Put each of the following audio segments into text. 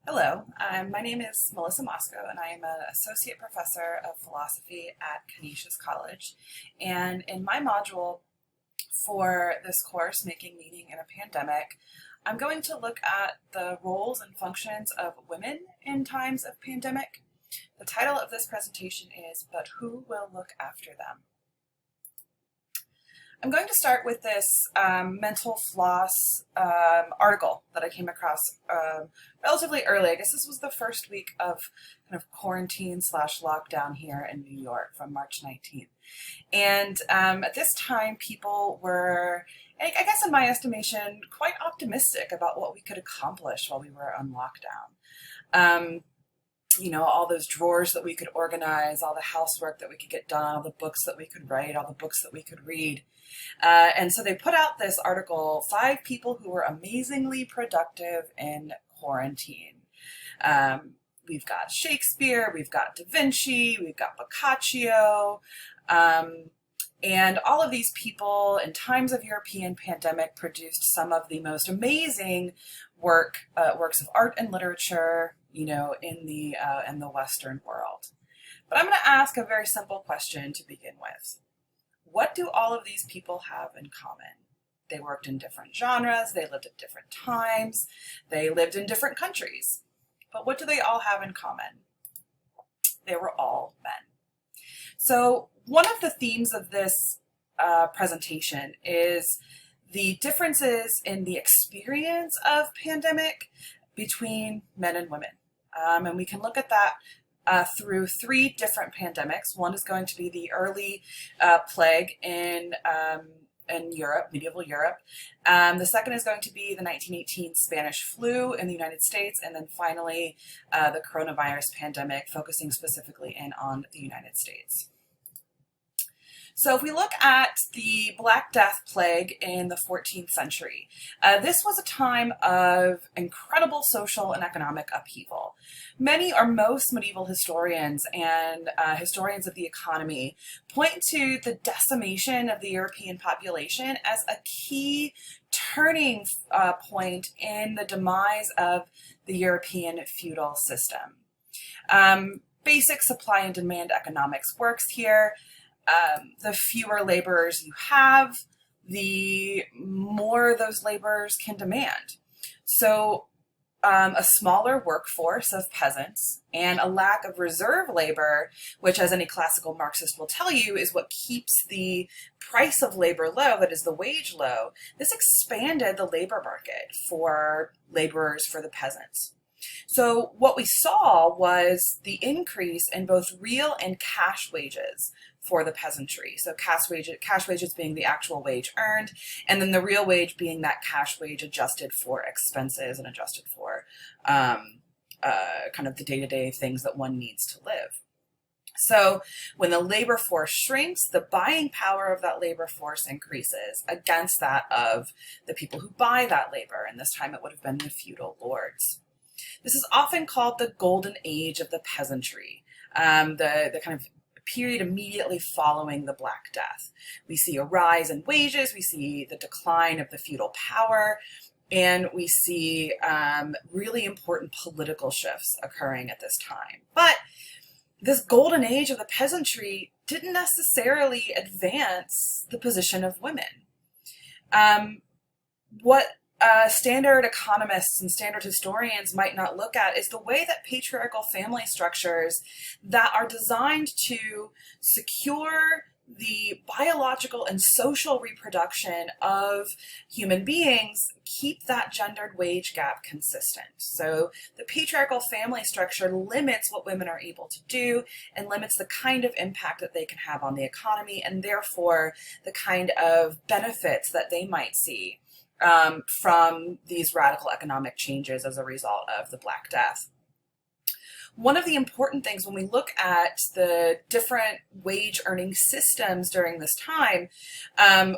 Hello, my name is Melissa Mosko, and I am an associate professor of philosophy at Canisius College. And in my module for this course, Making Meaning in a Pandemic, I'm going to look at the roles and functions of women in times of pandemic. The title of this presentation is, But Who Will Look After Them? I'm going to start with this mental floss article that I came across relatively early. I guess this was the first week of kind of quarantine / lockdown here in New York from March 19th. And at this time, people were, I guess in my estimation, quite optimistic about what we could accomplish while we were on lockdown. All those drawers that we could organize, all the housework that we could get done, all the books that we could write, all the books that we could read. And so they put out this article, 5 people who were amazingly productive in quarantine. We've got Shakespeare, we've got Da Vinci, we've got Boccaccio, and all of these people in times of European pandemic produced some of the most amazing works of art and literature, in the Western world. But I'm going to ask a very simple question to begin with. What do all of these people have in common? They worked in different genres, they lived at different times, they lived in different countries. But what do they all have in common? They were all men. So one of the themes of this presentation is the differences in the experience of pandemic between men and women. And we can look at that through 3 different pandemics. One is going to be the early plague in Europe, medieval Europe. The second is going to be the 1918 Spanish flu in the United States, and then finally the coronavirus pandemic, focusing specifically in on the United States. So if we look at the Black Death plague in the 14th century, this was a time of incredible social and economic upheaval. Many or most medieval historians and historians of the economy point to the decimation of the European population as a key turning point in the demise of the European feudal system. Basic supply and demand economics works here. The fewer laborers you have, the more those laborers can demand. So a smaller workforce of peasants and a lack of reserve labor, which, as any classical Marxist will tell you, is what keeps the price of labor low, that is the wage low. This expanded the labor market for laborers, for the peasants. So what we saw was the increase in both real and cash wages for the peasantry. So cash wages being the actual wage earned, and then the real wage being that cash wage adjusted for expenses and adjusted for kind of the day-to-day things that one needs to live. So when the labor force shrinks, the buying power of that labor force increases against that of the people who buy that labor, and this time it would have been the feudal lords. This is often called the golden age of the peasantry, the kind of period immediately following the Black Death. We see a rise in wages, we see the decline of the feudal power, and we see really important political shifts occurring at this time. But this golden age of the peasantry didn't necessarily advance the position of women. What standard economists and standard historians might not look at is the way that patriarchal family structures that are designed to secure the biological and social reproduction of human beings keep that gendered wage gap consistent. So the patriarchal family structure limits what women are able to do and limits the kind of impact that they can have on the economy, and therefore the kind of benefits that they might see from these radical economic changes as a result of the Black Death. One of the important things when we look at the different wage earning systems during this time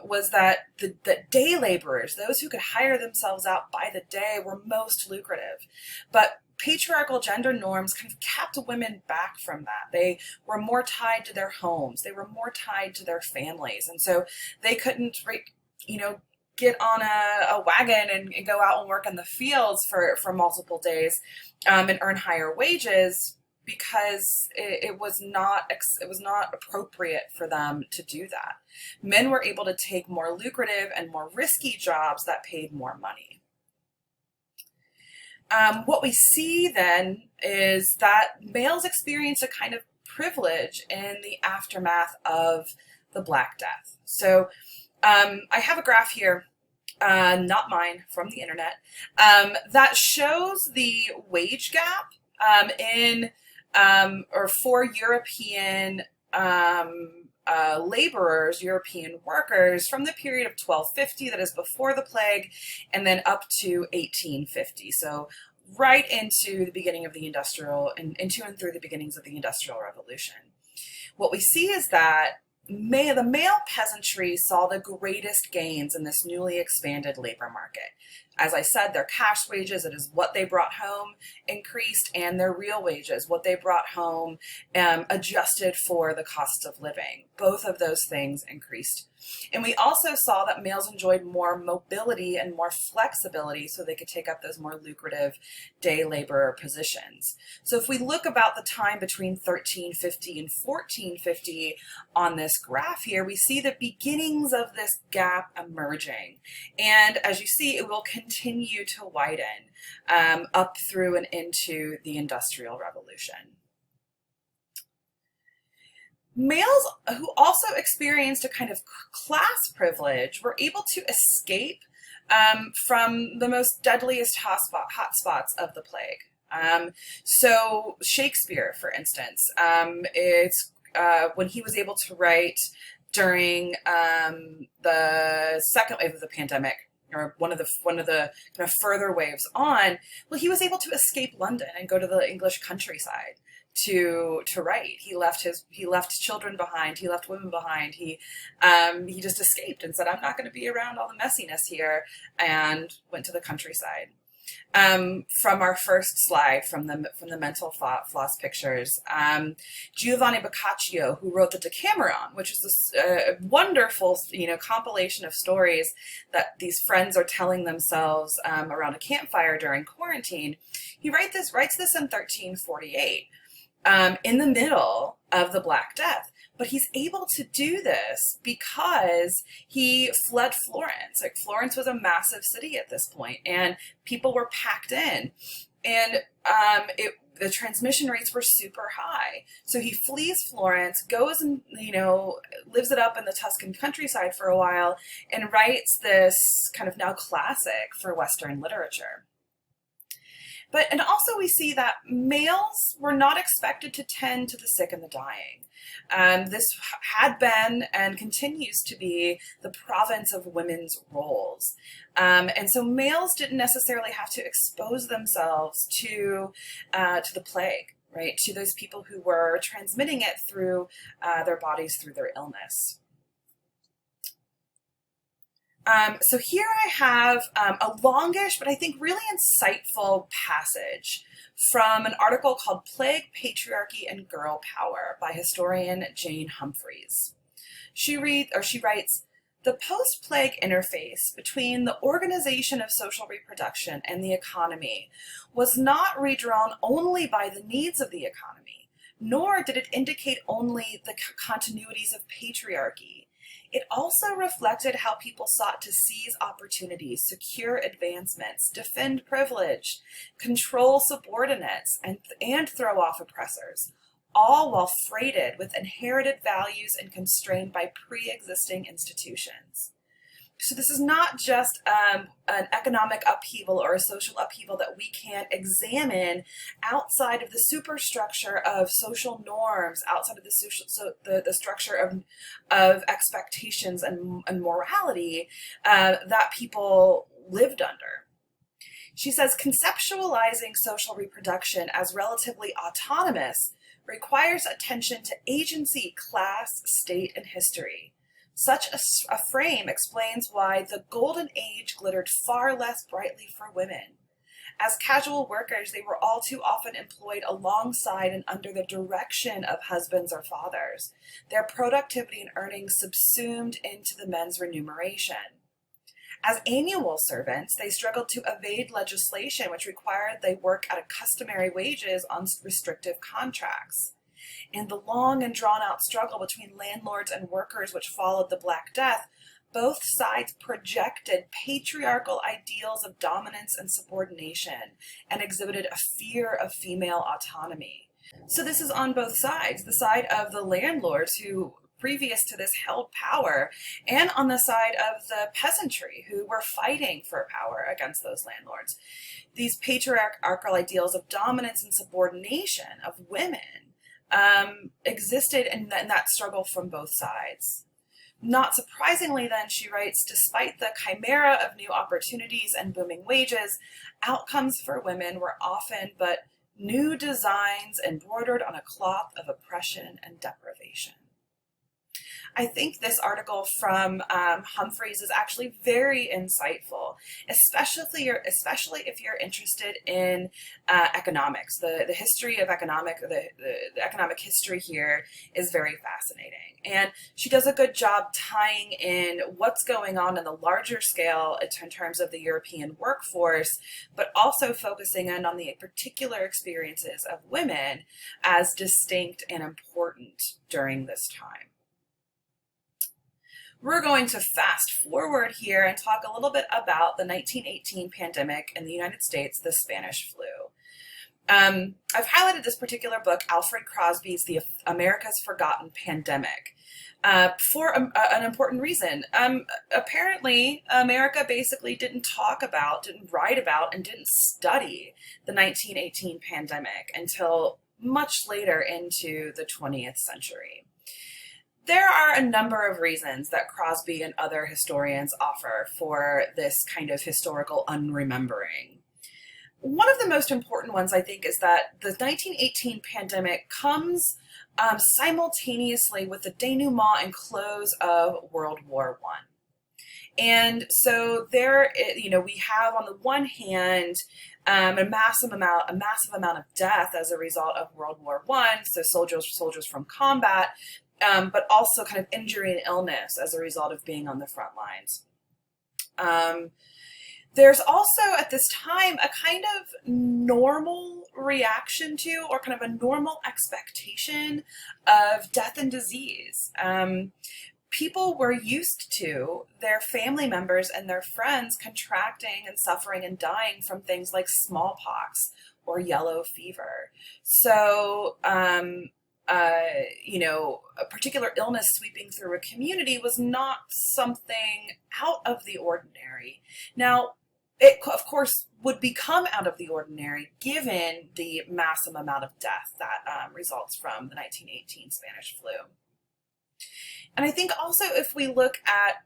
was that the day laborers, those who could hire themselves out by the day, were most lucrative. But patriarchal gender norms kind of kept women back from that. They were more tied to their homes. They were more tied to their families. And so they couldn't, get on a wagon and go out and work in the fields for multiple days and earn higher wages because it was not appropriate for them to do that. Men were able to take more lucrative and more risky jobs that paid more money. What we see then is that males experience a kind of privilege in the aftermath of the Black Death. So I have a graph here, not mine, from the internet, that shows the wage gap for European laborers, European workers from the period of 1250, that is before the plague, and then up to 1850. So right into the beginning of the into and through the beginnings of the Industrial Revolution. What we see is that the male peasantry saw the greatest gains in this newly expanded labor market. As I said, their cash wages, it is what they brought home, increased, and their real wages, what they brought home, adjusted for the cost of living. Both of those things increased. And we also saw that males enjoyed more mobility and more flexibility so they could take up those more lucrative day labor positions. So if we look about the time between 1350 and 1450 on this graph here, we see the beginnings of this gap emerging. And as you see, it will continue to widen up through and into the Industrial Revolution. Males who also experienced a kind of class privilege were able to escape from the most deadliest hotspots of the plague. So Shakespeare, for instance, when he was able to write during the second wave of the pandemic, or one of the kind of further waves on, well, he was able to escape London and go to the English countryside to write. He left children behind. He left women behind. He just escaped and said, "I'm not going to be around all the messiness here," and went to the countryside. From our first slide, from the mental floss pictures, Giovanni Boccaccio, who wrote the Decameron, which is this wonderful, compilation of stories that these friends are telling themselves around a campfire during quarantine. He writes this in 1348. In the middle of the Black Death. But he's able to do this because he fled Florence. Like, Florence was a massive city at this point, and people were packed in. And the transmission rates were super high. So he flees Florence, goes and, lives it up in the Tuscan countryside for a while, and writes this kind of now classic for Western literature. And also we see that males were not expected to tend to the sick and the dying. This had been and continues to be the province of women's roles. And so males didn't necessarily have to expose themselves to the plague, right? To those people who were transmitting it through their bodies, through their illness. So here I have a longish, but I think really insightful passage from an article called Plague, Patriarchy, and Girl Power by historian Jane Humphreys. She writes, "The post-plague interface between the organization of social reproduction and the economy was not redrawn only by the needs of the economy, nor did it indicate only the continuities of patriarchy. It also reflected how people sought to seize opportunities, secure advancements, defend privilege, control subordinates, and throw off oppressors, all while freighted with inherited values and constrained by pre-existing institutions." So this is not just an economic upheaval or a social upheaval that we can't examine outside of the superstructure of social norms, outside of the structure of expectations and morality that people lived under. She says, "Conceptualizing social reproduction as relatively autonomous requires attention to agency, class, state, and history. Such a frame explains why the golden age glittered far less brightly for women. As casual workers, they were all too often employed alongside and under the direction of husbands or fathers, their productivity and earnings subsumed into the men's remuneration. As annual servants, they struggled to evade legislation which required they work at a customary wages on restrictive contracts. In the long and drawn-out struggle between landlords and workers which followed the Black Death, both sides projected patriarchal ideals of dominance and subordination and exhibited a fear of female autonomy. So this is on both sides, the side of the landlords who previous to this held power, and on the side of the peasantry who were fighting for power against those landlords. These patriarchal ideals of dominance and subordination of women existed in that struggle from both sides. Not surprisingly, then, she writes, despite the chimera of new opportunities and booming wages, outcomes for women were often but new designs embroidered on a cloth of oppression and deprivation. I think this article from Humphreys is actually very insightful, especially if you're interested in economics. The history of the economic history here is very fascinating. And she does a good job tying in what's going on the larger scale in terms of the European workforce, but also focusing in on the particular experiences of women as distinct and important during this time. We're going to fast forward here and talk a little bit about the 1918 pandemic in the United States, the Spanish flu. I've highlighted this particular book, Alfred Crosby's The America's Forgotten Pandemic, for an important reason. Apparently, America basically didn't write about, and didn't study the 1918 pandemic until much later into the 20th century. There are a number of reasons that Crosby and other historians offer for this kind of historical unremembering. One of the most important ones, I think, is that the 1918 pandemic comes simultaneously with the denouement and close of World War I. And so there, we have on the one hand a massive amount of death as a result of World War I, so soldiers from combat, but also kind of injury and illness as a result of being on the front lines. There's also at this time a kind of normal reaction to, or kind of a normal expectation of death and disease. People were used to their family members and their friends contracting and suffering and dying from things like smallpox or yellow fever. So, a particular illness sweeping through a community was not something out of the ordinary. Now, it, of course, would become out of the ordinary given the massive amount of death that results from the 1918 Spanish flu. And I think also if we look at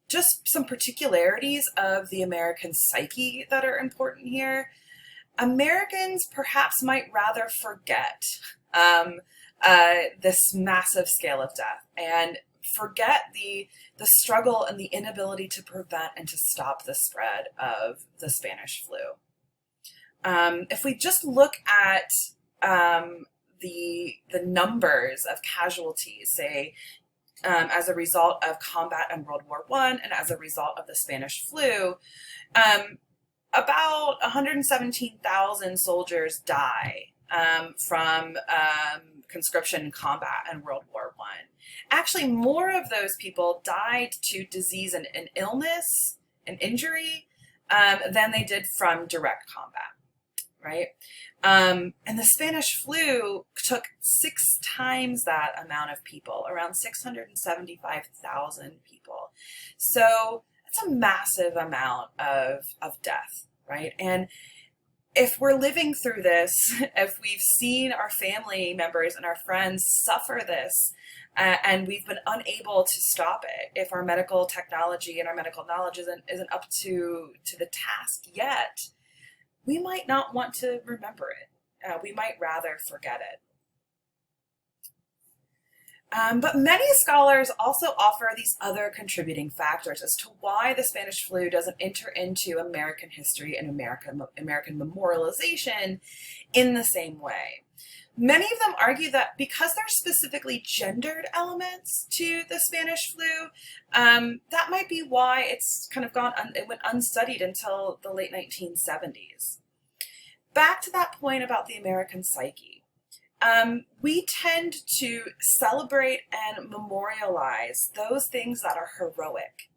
just some particularities of the American psyche that are important here, Americans perhaps might rather forget this massive scale of death and forget the struggle and the inability to prevent and to stop the spread of the Spanish flu. If we just look at the numbers of casualties, say, as a result of combat in World War I and as a result of the Spanish flu, about 117,000 soldiers die from conscription and combat in World War I. Actually, more of those people died to disease and illness and injury than they did from direct combat, right? And the Spanish flu took 6 times that amount of people, around 675,000 people. So that's a massive amount of death, right? And if we're living through this, if we've seen our family members and our friends suffer this, and we've been unable to stop it, if our medical technology and our medical knowledge isn't up to the task yet, we might not want to remember it. We might rather forget it. But many scholars also offer these other contributing factors as to why the Spanish flu doesn't enter into American history and American memorialization in the same way. Many of them argue that because there are specifically gendered elements to the Spanish flu, that might be why it's kind of it went unstudied until the late 1970s. Back to that point about the American psyche. We tend to celebrate and memorialize those things that are heroic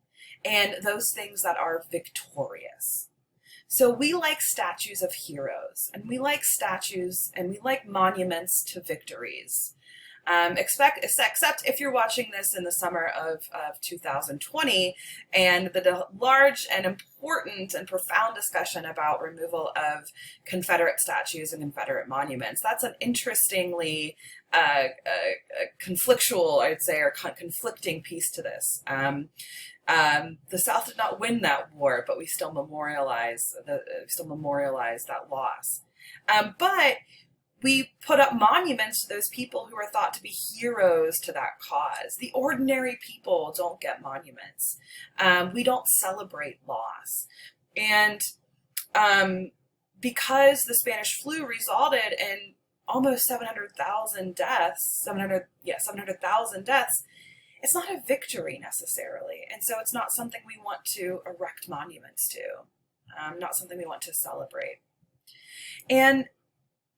and those things that are victorious. So we like statues of heroes, and we like statues and we like monuments to victories. Except if you're watching this in the summer of 2020 and the large and important and profound discussion about removal of Confederate statues and Confederate monuments. That's an interestingly conflictual, I'd say, or conflicting piece to this. The South did not win that war, but we still memorialize that loss. But we put up monuments to those people who are thought to be heroes to that cause. The ordinary people don't get monuments. We don't celebrate loss. And because the Spanish flu resulted in almost 700,000 deaths, 700,000 deaths, it's not a victory necessarily. And so it's not something we want to erect monuments to, not something we want to celebrate. And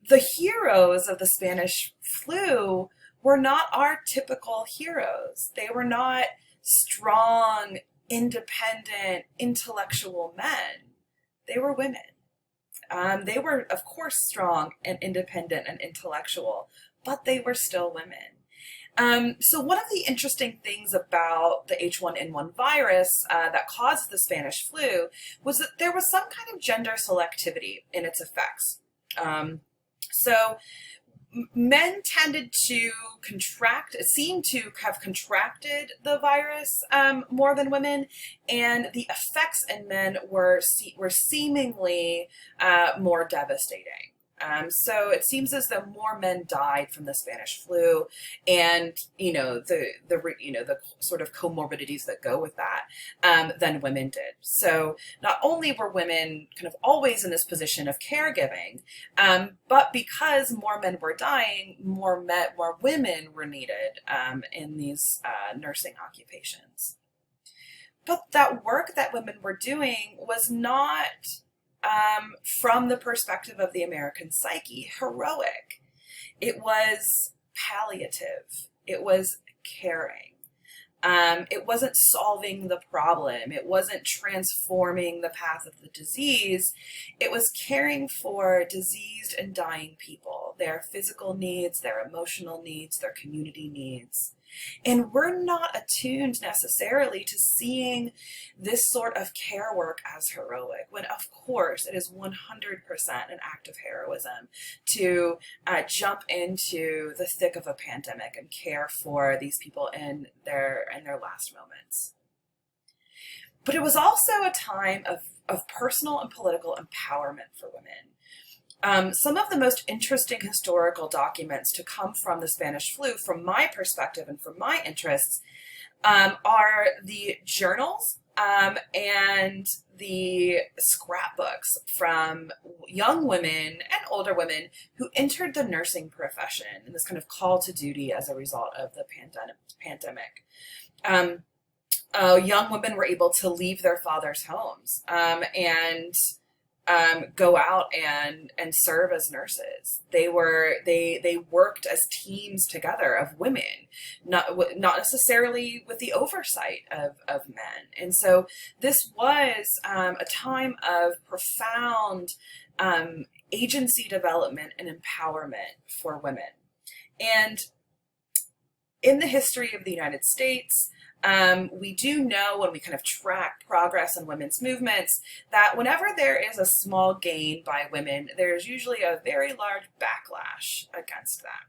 the heroes of the Spanish flu were not our typical heroes. They were not strong, independent, intellectual men. They were women. They were, of course, strong and independent and intellectual, but they were still women. So one of the interesting things about the H1N1 virus that caused the Spanish flu was that there was some kind of gender selectivity in its effects. So men tended to seemed to have contracted the virus more than women, and the effects in men were seemingly more devastating. So it seems as though more men died from the Spanish flu, and the sort of comorbidities that go with that than women did. So not only were women kind of always in this position of caregiving, but because more men were dying, more women were needed in these nursing occupations. But that work that women were doing was not, from the perspective of the American psyche, heroic. It was palliative. It was caring. It wasn't solving the problem. It wasn't transforming the path of the disease. It was caring for diseased and dying people, their physical needs, their emotional needs, their community needs. And we're not attuned necessarily to seeing this sort of care work as heroic, when of course it is 100% an act of heroism to jump into the thick of a pandemic and care for these people in their last moments. But it was also a time of personal and political empowerment for women. Some of the most interesting historical documents to come from the Spanish flu, from my perspective and from my interests, are the journals and the scrapbooks from young women and older women who entered the nursing profession in this kind of call to duty as a result of the pandemic. Young women were able to leave their fathers' homes and go out and serve as nurses. They worked as teams together of women, not necessarily with the oversight of men. And so this was a time of profound agency development and empowerment for women. And in the history of the United States, we do know, when we kind of track progress in women's movements, that whenever there is a small gain by women, there's usually a very large backlash against that.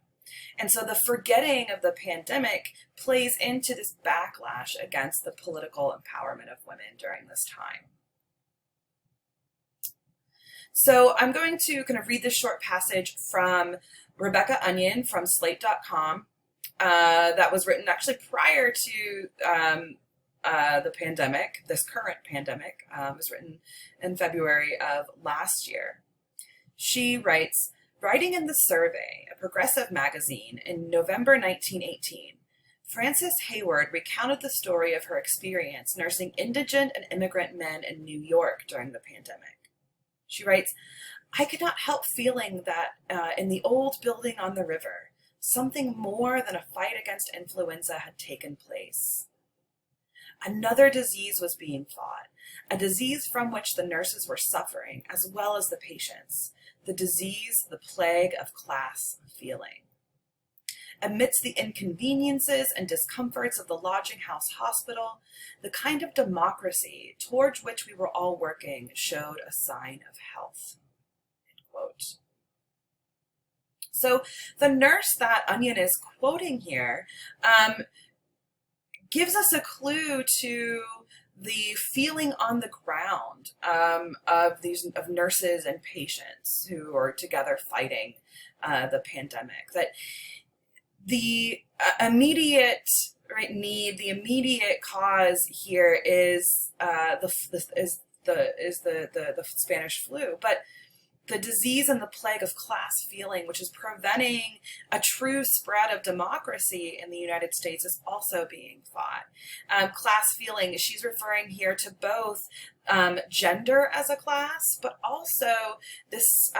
And so the forgetting of the pandemic plays into this backlash against the political empowerment of women during this time. So I'm going to kind of read this short passage from Rebecca Onion from Slate.com. that was written actually prior to the pandemic. This current pandemic was written in February of last year. She writes, writing in The Survey, a progressive magazine, in November 1918, Frances Hayward recounted the story of her experience nursing indigent and immigrant men in New York during the pandemic. She writes, I could not help feeling that in the old building on the river, something more than a fight against influenza had taken place. Another disease was being fought, a disease from which the nurses were suffering, as well as the patients, the disease, the plague of class feeling. Amidst the inconveniences and discomforts of the lodging house hospital, the kind of democracy towards which we were all working showed a sign of health. End quote. So the nurse that Onion is quoting here gives us a clue to the feeling on the ground of nurses and patients who are together fighting the pandemic. That the immediate need, the immediate cause here is the Spanish flu, but the disease and the plague of class feeling, which is preventing a true spread of democracy in the United States, is also being fought. Class feeling, she's referring here to both gender as a class, but also this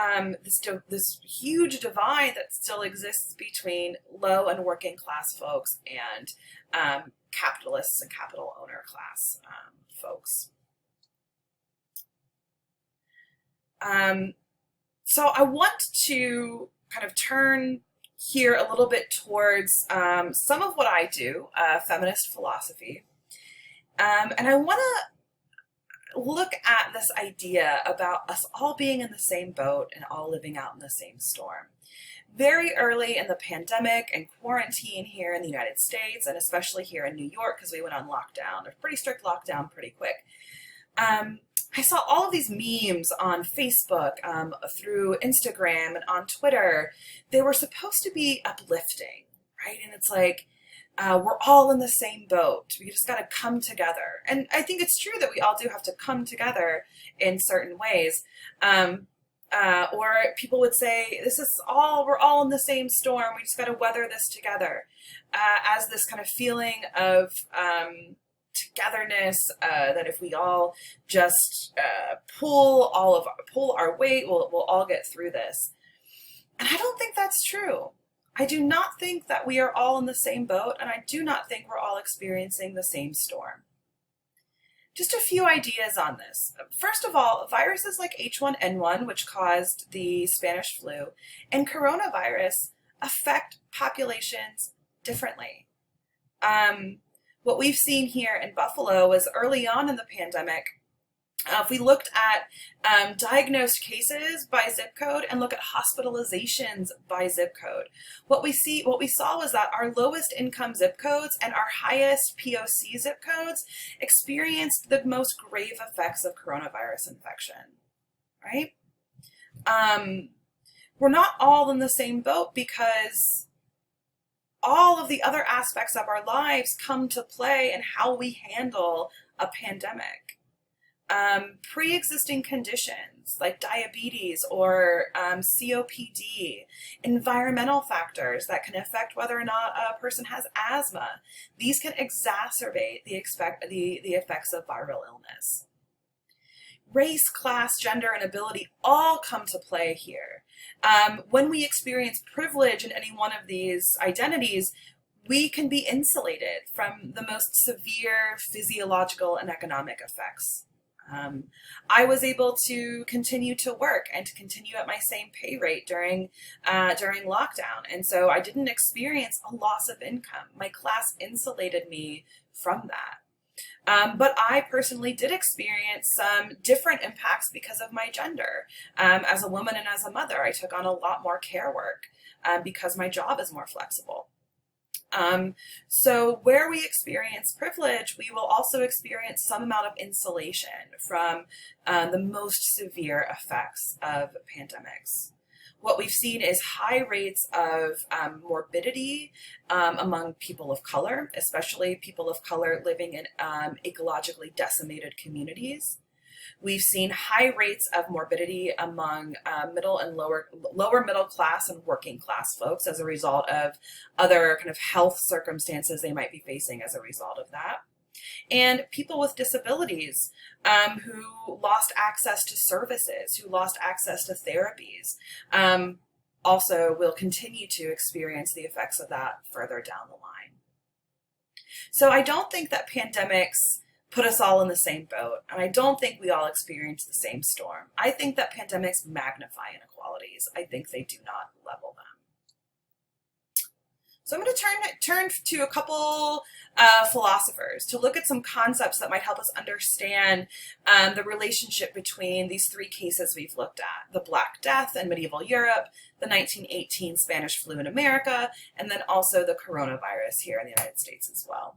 huge divide that still exists between low and working class folks and capitalists and capital owner class folks. So I want to kind of turn here a little bit towards some of what I do, feminist philosophy. And I want to look at this idea about us all being in the same boat and all living out in the same storm. Very early in the pandemic and quarantine here in the United States, and especially here in New York, because we went on lockdown, a pretty strict lockdown pretty quick. I saw all of these memes on Facebook, through Instagram and on Twitter. They were supposed to be uplifting, right? And it's like, we're all in the same boat. We just got to come together. And I think it's true that we all do have to come together in certain ways. Or people would say, we're all in the same storm. We just got to weather this together. As this kind of feeling of, togetherness, that if we all just pull our weight, we'll all get through this. And I don't think that's true. I do not think that we are all in the same boat, and I do not think we're all experiencing the same storm. Just a few ideas on this. First of all, viruses like H1N1, which caused the Spanish flu, and coronavirus affect populations differently. What we've seen here in Buffalo was early on in the pandemic, if we looked at diagnosed cases by zip code and look at hospitalizations by zip code, what we saw was that our lowest income zip codes and our highest POC zip codes experienced the most grave effects of coronavirus infection, right? We're not all in the same boat because all of the other aspects of our lives come to play in how we handle a pandemic. Pre-existing conditions like diabetes or COPD, environmental factors that can affect whether or not a person has asthma. These can exacerbate the effects of viral illness. Race, class, gender, and ability all come to play here. When we experience privilege in any one of these identities, we can be insulated from the most severe physiological and economic effects. I was able to continue to work and to continue at my same pay rate during lockdown, and so I didn't experience a loss of income. My class insulated me from that. But I personally did experience some different impacts because of my gender. As a woman and as a mother, I took on a lot more care work because my job is more flexible. So where we experience privilege, we will also experience some amount of insulation from the most severe effects of pandemics. What we've seen is high rates of morbidity among people of color, especially people of color living in ecologically decimated communities. We've seen high rates of morbidity among middle and lower middle class and working class folks as a result of other kind of health circumstances they might be facing as a result of that. And people with disabilities who lost access to services, who lost access to therapies, also will continue to experience the effects of that further down the line. So I don't think that pandemics put us all in the same boat, and I don't think we all experience the same storm. I think that pandemics magnify inequalities. I think they do not level them. So I'm going to turn to a couple philosophers to look at some concepts that might help us understand the relationship between these three cases we've looked at: the Black Death in medieval Europe, the 1918 Spanish flu in America, and then also the coronavirus here in the United States as well.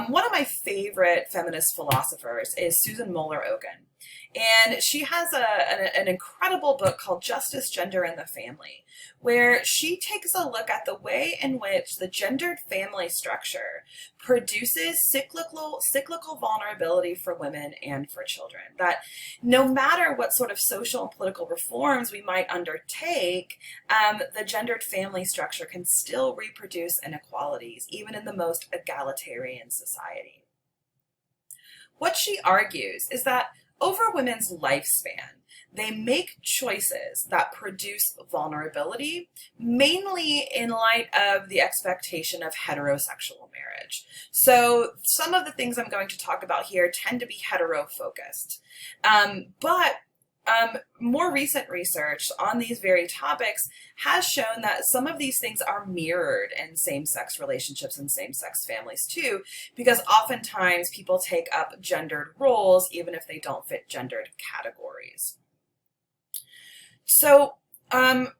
One of my favorite feminist philosophers is Susan Moller-Oken, and she has an incredible book called Justice, Gender, and the Family, where she takes a look at the way in which the gendered family structure produces cyclical vulnerability for women and for children. That no matter what sort of social and political reforms we might undertake, the gendered family structure can still reproduce inequalities, even in the most egalitarian society. What she argues is that over women's lifespan, they make choices that produce vulnerability, mainly in light of the expectation of heterosexual marriage. So some of the things I'm going to talk about here tend to be hetero-focused. But more recent research on these very topics has shown that some of these things are mirrored in same-sex relationships and same-sex families too, because oftentimes people take up gendered roles even if they don't fit gendered categories. So, in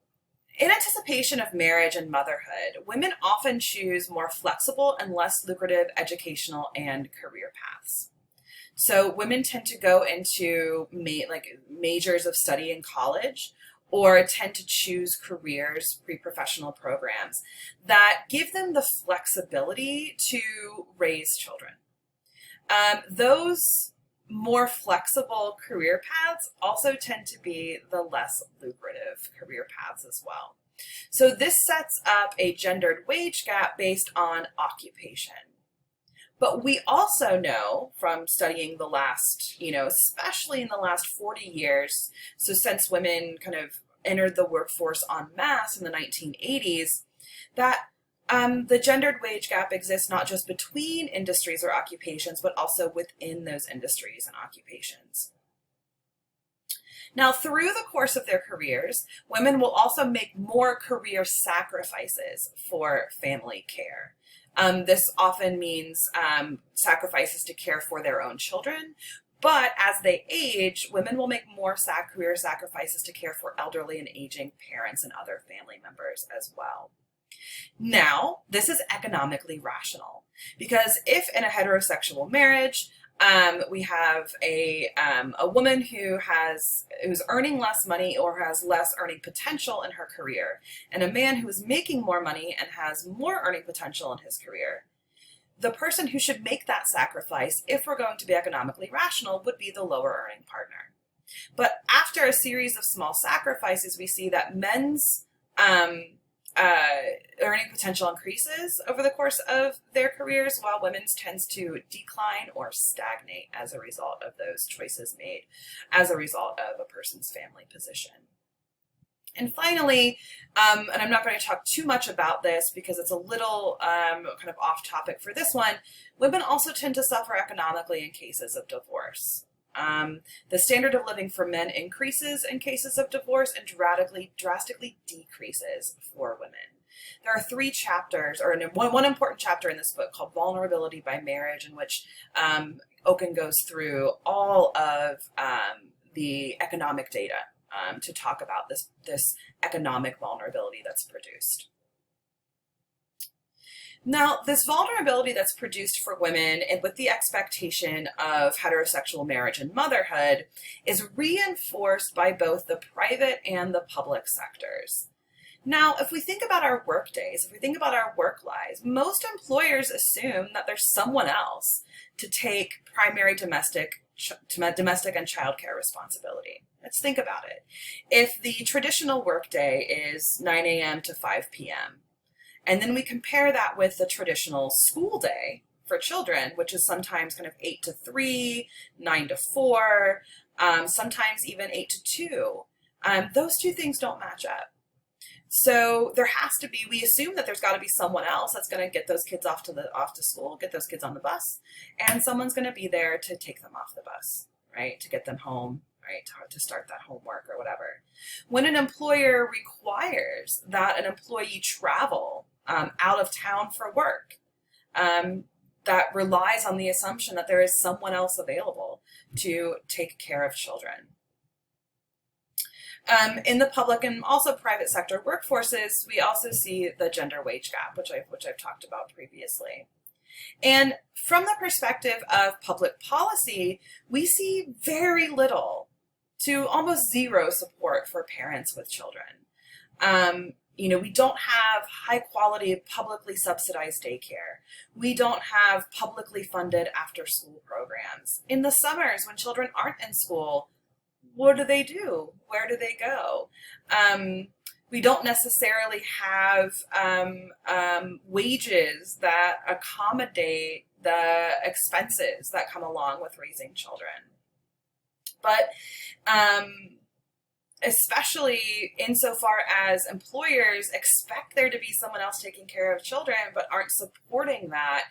anticipation of marriage and motherhood, women often choose more flexible and less lucrative educational and career paths. So women tend to go into majors of study in college, or tend to choose careers, pre-professional programs that give them the flexibility to raise children. Those more flexible career paths also tend to be the less lucrative career paths as well. So this sets up a gendered wage gap based on occupation. But we also know from studying the last, especially in the last 40 years, so since women kind of entered the workforce en masse in the 1980s, that the gendered wage gap exists not just between industries or occupations, but also within those industries and occupations. Now, through the course of their careers, women will also make more career sacrifices for family care. This often means sacrifices to care for their own children, but as they age, women will make more career sacrifices to care for elderly and aging parents and other family members as well. Now, this is economically rational, because if in a heterosexual marriage, we have a woman who's earning less money or has less earning potential in her career, and a man who is making more money and has more earning potential in his career. The person who should make that sacrifice, if we're going to be economically rational, would be the lower earning partner. But after a series of small sacrifices, we see that men's earning potential increases over the course of their careers, while women's tends to decline or stagnate as a result of those choices made as a result of a person's family position. And finally, and I'm not going to talk too much about this because it's a little kind of off topic for this one, women also tend to suffer economically in cases of divorce. The standard of living for men increases in cases of divorce and drastically decreases for women. There are 3 chapters, or one important chapter in this book called Vulnerability by Marriage, in which Oken goes through all of the economic data to talk about this economic vulnerability that's produced. Now, this vulnerability that's produced for women and with the expectation of heterosexual marriage and motherhood is reinforced by both the private and the public sectors. Now, if we think about our work days, if we think about our work lives, most employers assume that there's someone else to take primary domestic and childcare responsibility. Let's think about it. If the traditional workday is 9 a.m. to 5 p.m., and then we compare that with the traditional school day for children, which is sometimes kind of 8 to 3, 9 to 4, sometimes even 8 to 2, those two things don't match up. So there has to be, we assume that there's got to be someone else that's going to get those kids off to school, get those kids on the bus, and someone's going to be there to take them off the bus, right? To get them home, right? To start that homework or whatever. When an employer requires that an employee travel out of town for work, that relies on the assumption that there is someone else available to take care of children. In the public and also private sector workforces, we also see the gender wage gap, which I've talked about previously. And from the perspective of public policy, we see very little to almost zero support for parents with children. We don't have high quality, publicly subsidized daycare. We don't have publicly funded after school programs. In the summers when children aren't in school, what do they do? Where do they go? We don't necessarily have wages that accommodate the expenses that come along with raising children. But especially insofar as employers expect there to be someone else taking care of children but aren't supporting that,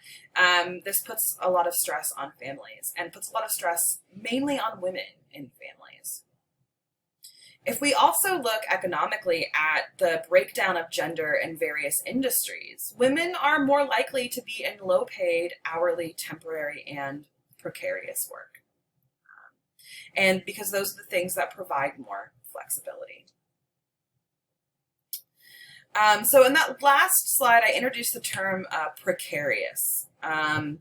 this puts a lot of stress on families and puts a lot of stress mainly on women in families. If we also look economically at the breakdown of gender in various industries, women are more likely to be in low-paid, hourly, temporary, and precarious work. And because those are the things that provide more flexibility. So in that last slide, I introduced the term precarious. And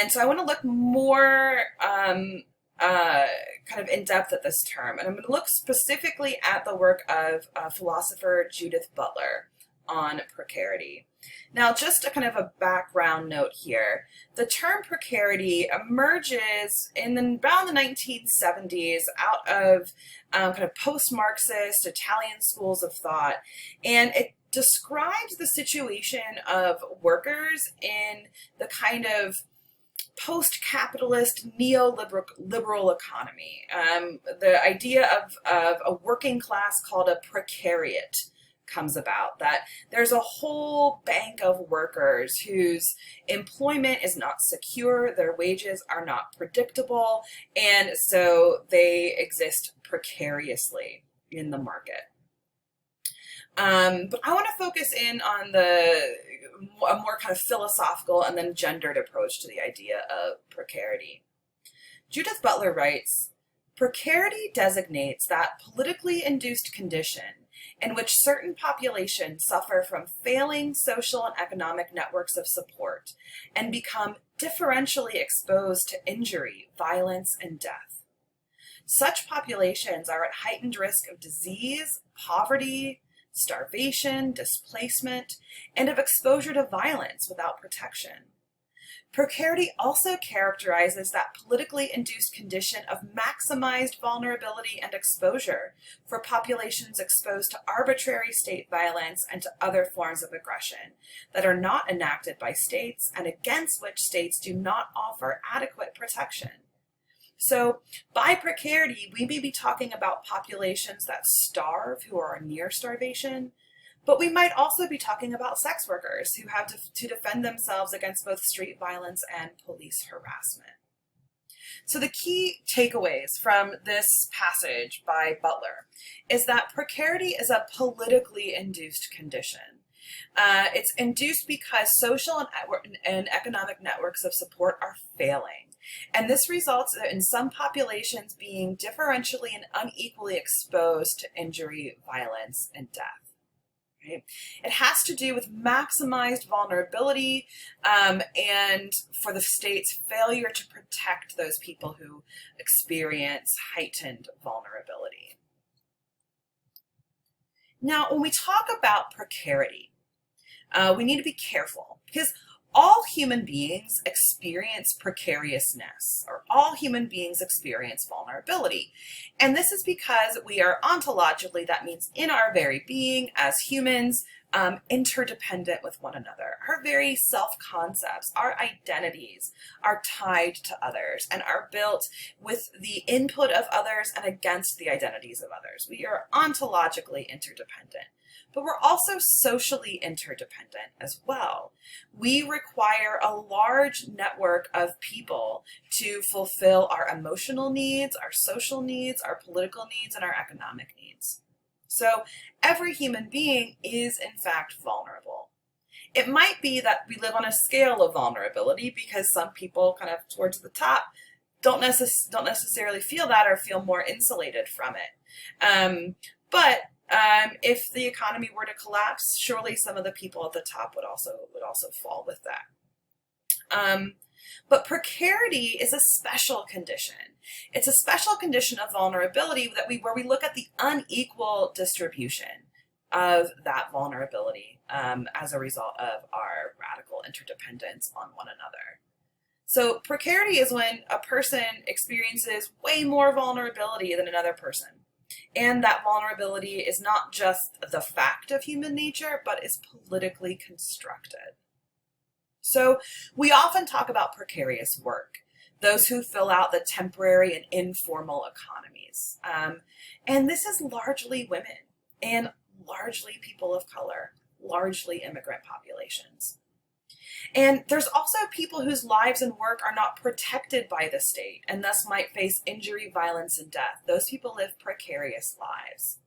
so I want to look more kind of in depth at this term. And I'm going to look specifically at the work of philosopher Judith Butler on precarity. Now, just a kind of a background note here. The term precarity emerges in around the 1970s out of kind of post-Marxist Italian schools of thought, and it describes the situation of workers in the kind of post-capitalist neoliberal economy. The idea of a working class called a precariat comes about, that there's a whole bank of workers whose employment is not secure, their wages are not predictable, and so they exist precariously in the market. But I want to focus in on a more kind of philosophical and then gendered approach to the idea of precarity. Judith Butler writes, "Precarity designates that politically induced condition in which certain populations suffer from failing social and economic networks of support and become differentially exposed to injury, violence, and death. Such populations are at heightened risk of disease, poverty, starvation, displacement, and of exposure to violence without protection. Precarity also characterizes that politically induced condition of maximized vulnerability and exposure for populations exposed to arbitrary state violence and to other forms of aggression that are not enacted by states and against which states do not offer adequate protection. So by precarity, we may be talking about populations that starve, who are near starvation, but we might also be talking about sex workers who have to defend themselves against both street violence and police harassment. So the key takeaways from this passage by Butler is that precarity is a politically induced condition. It's induced because social and economic networks of support are failing. And this results in some populations being differentially and unequally exposed to injury, violence, and death. Right? It has to do with maximized vulnerability and for the state's failure to protect those people who experience heightened vulnerability. Now, when we talk about precarity, we need to be careful because all human beings experience precariousness, or all human beings experience vulnerability. And this is because we are ontologically, that means in our very being as humans, interdependent with one another. Our very self-concepts, our identities are tied to others and are built with the input of others and against the identities of others. We are ontologically interdependent. But we're also socially interdependent as well. We require a large network of people to fulfill our emotional needs, our social needs, our political needs, and our economic needs. So every human being is in fact vulnerable. It might be that we live on a scale of vulnerability because some people kind of towards the top don't necessarily feel that or feel more insulated from it. But if the economy were to collapse, surely some of the people at the top would also fall with that. But precarity is a special condition. It's a special condition of vulnerability where we look at the unequal distribution of that vulnerability as a result of our radical interdependence on one another. So precarity is when a person experiences way more vulnerability than another person. And that vulnerability is not just the fact of human nature, but is politically constructed. So we often talk about precarious work, those who fill out the temporary and informal economies. And this is largely women and largely people of color, largely immigrant populations. And there's also people whose lives and work are not protected by the state and thus might face injury, violence, and death. Those people live precarious lives.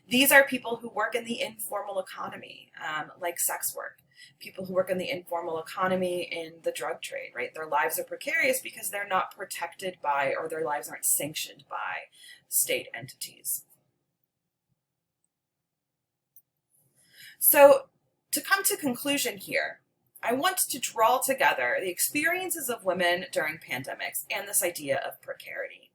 These are people who work in the informal economy, like sex work, people who work in the informal economy in the drug trade, right? Their lives are precarious because they're not protected by, or their lives aren't sanctioned by state entities. So to come to conclusion here, I want to draw together the experiences of women during pandemics and this idea of precarity.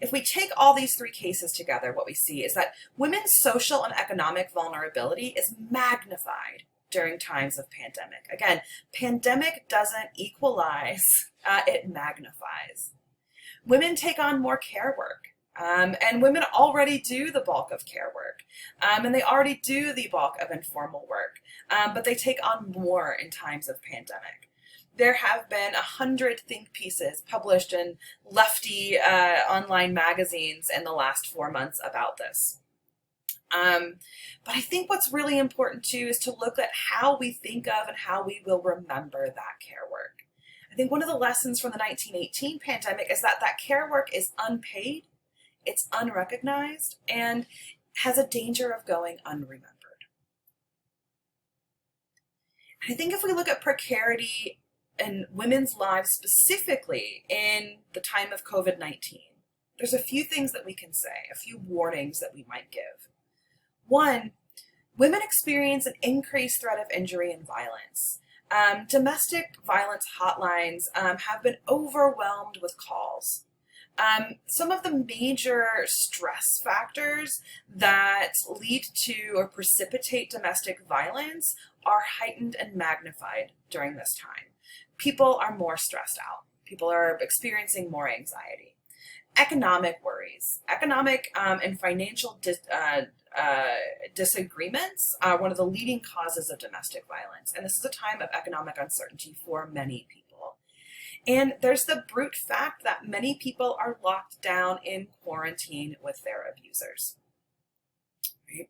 If we take all these three cases together, what we see is that women's social and economic vulnerability is magnified during times of pandemic. Again, pandemic doesn't equalize, it magnifies. Women take on more care work. And women already do the bulk of care work, and they already do the bulk of informal work, but they take on more in times of pandemic. There have been 100 think pieces published in lefty online magazines in the last 4 months about this. But I think what's really important too is to look at how we think of and how we will remember that care work. I think one of the lessons from the 1918 pandemic is that that care work is unpaid, it's unrecognized, and has a danger of going unremembered. I think if we look at precarity in women's lives specifically in the time of COVID-19, there's a few things that we can say, a few warnings that we might give. One, women experience an increased threat of injury and violence. Domestic violence hotlines have been overwhelmed with calls. Some of the major stress factors that lead to or precipitate domestic violence are heightened and magnified during this time. People are more stressed out. People are experiencing more anxiety. Economic worries, economic and financial disagreements are one of the leading causes of domestic violence. And this is a time of economic uncertainty for many people. And there's the brute fact that many people are locked down in quarantine with their abusers. Right?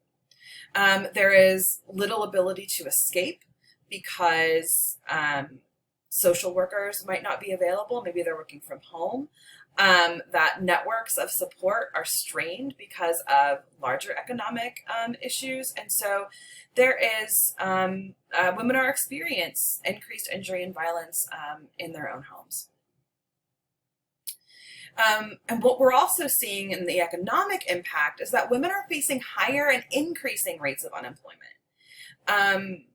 There is little ability to escape because social workers might not be available. Maybe they're working from home. That networks of support are strained because of larger economic issues. And so there is, women are experiencing increased injury and violence in their own homes. And what we're also seeing in the economic impact is that women are facing higher and increasing rates of unemployment.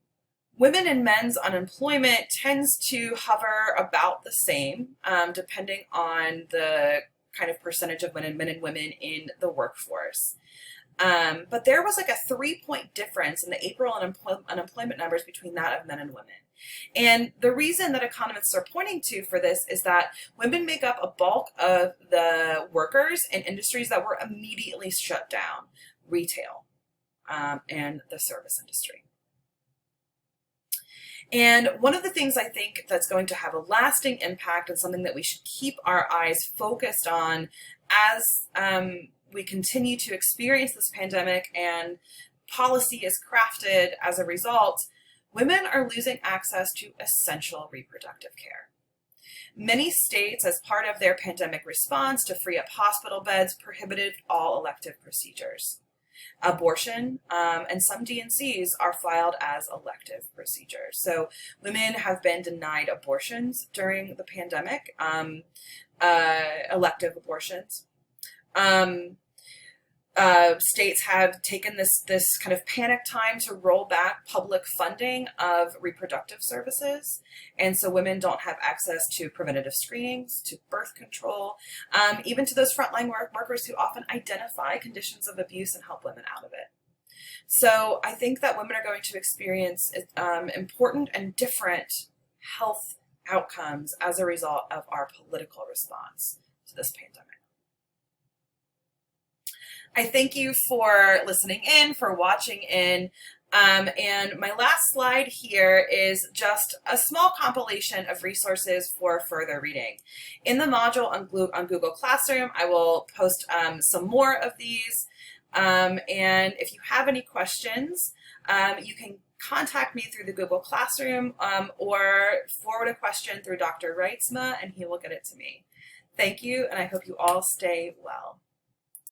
Women and men's unemployment tends to hover about the same, depending on the kind of percentage of men and women in the workforce. But there was like a 3-point difference in the April unemployment numbers between that of men and women. And the reason that economists are pointing to for this is that women make up a bulk of the workers in industries that were immediately shut down, retail, and the service industry. And one of the things I think that's going to have a lasting impact and something that we should keep our eyes focused on as we continue to experience this pandemic and policy is crafted as a result, women are losing access to essential reproductive care. Many states, as part of their pandemic response to free up hospital beds, prohibited all elective procedures. Abortion and some DNCs are filed as elective procedures. So women have been denied abortions during the pandemic, elective abortions. States have taken this kind of panic time to roll back public funding of reproductive services. And so women don't have access to preventative screenings, to birth control, even to those frontline workers who often identify conditions of abuse and help women out of it. So I think that women are going to experience important and different health outcomes as a result of our political response to this pandemic. I thank you for listening in, for watching in, and my last slide here is just a small compilation of resources for further reading. In the module on Google Classroom, I will post some more of these, and if you have any questions, you can contact me through the Google Classroom or forward a question through Dr. Reitzma, and he will get it to me. Thank you, and I hope you all stay well.